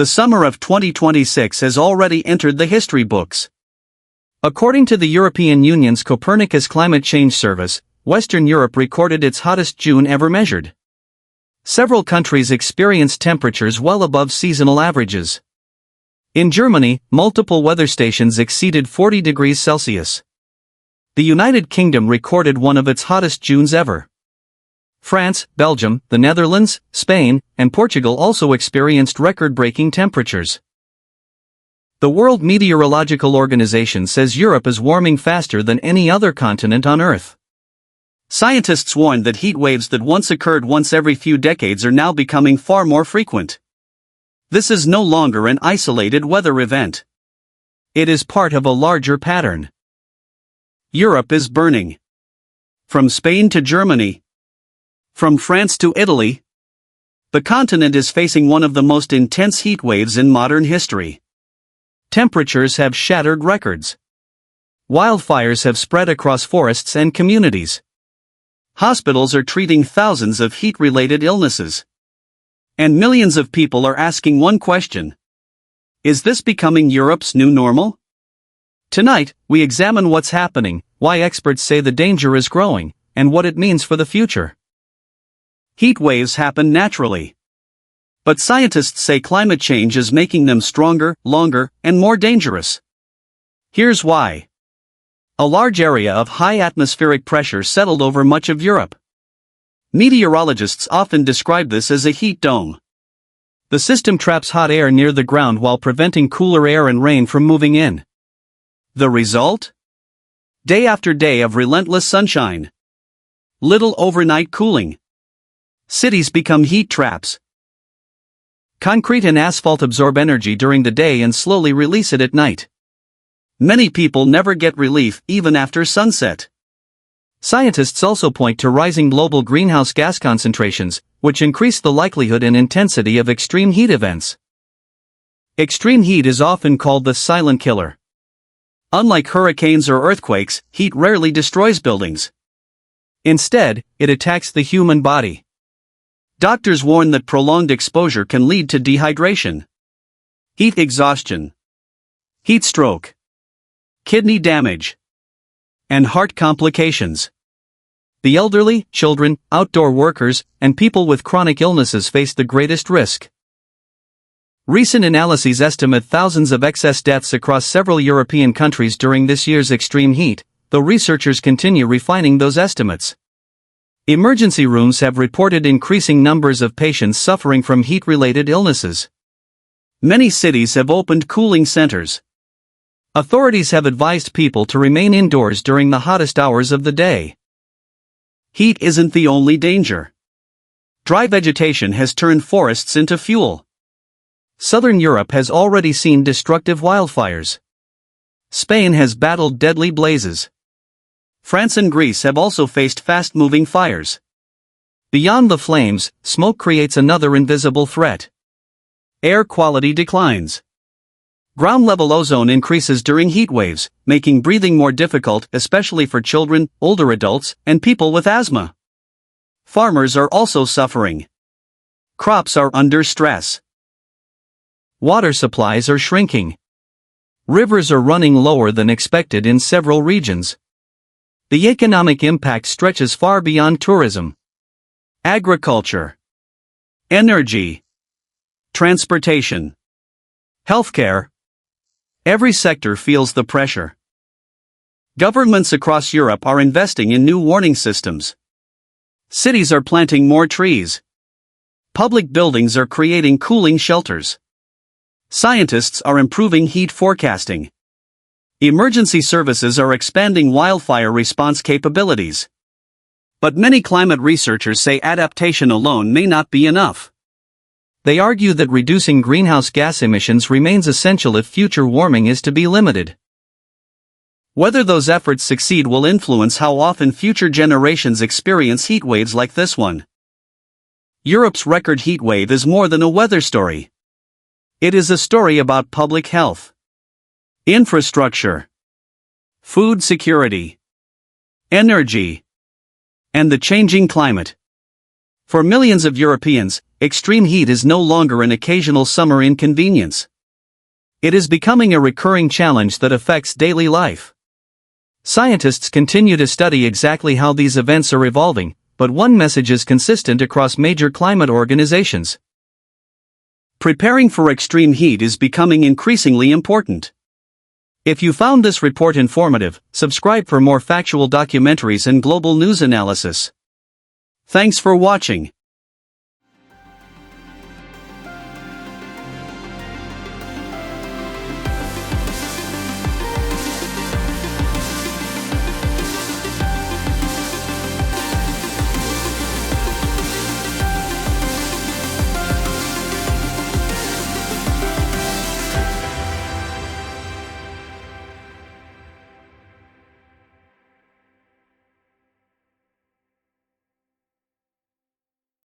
The summer of 2026 has already entered the history books. According to the European Union's Copernicus Climate Change Service, Western Europe recorded its hottest June ever measured. Several countries experienced temperatures well above seasonal averages. In Germany, multiple weather stations exceeded 40 degrees Celsius. The United Kingdom recorded one of its hottest Junes ever. France, Belgium, the Netherlands, Spain, and Portugal also experienced record-breaking temperatures. The World Meteorological Organization says Europe is warming faster than any other continent on Earth. Scientists warned that heat waves that once occurred once every few decades are now becoming far more frequent. This is no longer an isolated weather event. It is part of a larger pattern. Europe is burning. From Spain to Germany. From France to Italy, the continent is facing one of the most intense heat waves in modern history. Temperatures have shattered records. Wildfires have spread across forests and communities. Hospitals are treating thousands of heat-related illnesses. And millions of people are asking one question. Is this becoming Europe's new normal? Tonight, we examine what's happening, why experts say the danger is growing, and what it means for the future. Heat waves happen naturally. But scientists say climate change is making them stronger, longer, and more dangerous. Here's why. A large area of high atmospheric pressure settled over much of Europe. Meteorologists often describe this as a heat dome. The system traps hot air near the ground while preventing cooler air and rain from moving in. The result? Day after day of relentless sunshine. Little overnight cooling. Cities become heat traps. Concrete and asphalt absorb energy during the day and slowly release it at night. Many people never get relief even after sunset. Scientists also point to rising global greenhouse gas concentrations, which increase the likelihood and intensity of extreme heat events. Extreme heat is often called the silent killer. Unlike hurricanes or earthquakes, heat rarely destroys buildings. Instead, it attacks the human body. Doctors warn that prolonged exposure can lead to dehydration, heat exhaustion, heat stroke, kidney damage, and heart complications. The elderly, children, outdoor workers, and people with chronic illnesses face the greatest risk. Recent analyses estimate thousands of excess deaths across several European countries during this year's extreme heat, though researchers continue refining those estimates. Emergency rooms have reported increasing numbers of patients suffering from heat-related illnesses. Many cities have opened cooling centers. Authorities have advised people to remain indoors during the hottest hours of the day. Heat isn't the only danger. Dry vegetation has turned forests into fuel. Southern Europe has already seen destructive wildfires. Spain has battled deadly blazes. France and Greece have also faced fast-moving fires. Beyond the flames, smoke creates another invisible threat. Air quality declines. Ground-level ozone increases during heat waves, making breathing more difficult, especially for children, older adults, and people with asthma. Farmers are also suffering. Crops are under stress. Water supplies are shrinking. Rivers are running lower than expected in several regions. The economic impact stretches far beyond tourism. Agriculture, energy, transportation, healthcare. Every sector feels the pressure. Governments across Europe are investing in new warning systems. Cities are planting more trees. Public buildings are creating cooling shelters. Scientists are improving heat forecasting. Emergency services are expanding wildfire response capabilities. But many climate researchers say adaptation alone may not be enough. They argue that reducing greenhouse gas emissions remains essential if future warming is to be limited. Whether those efforts succeed will influence how often future generations experience heat waves like this one. Europe's record heat wave is more than a weather story. It is a story about public health, infrastructure, food security, energy, and the changing climate. For millions of Europeans, extreme heat is no longer an occasional summer inconvenience. It is becoming a recurring challenge that affects daily life. Scientists continue to study exactly how these events are evolving, but one message is consistent across major climate organizations. Preparing for extreme heat is becoming increasingly important. If you found this report informative, subscribe for more factual documentaries and global news analysis. Thanks for watching.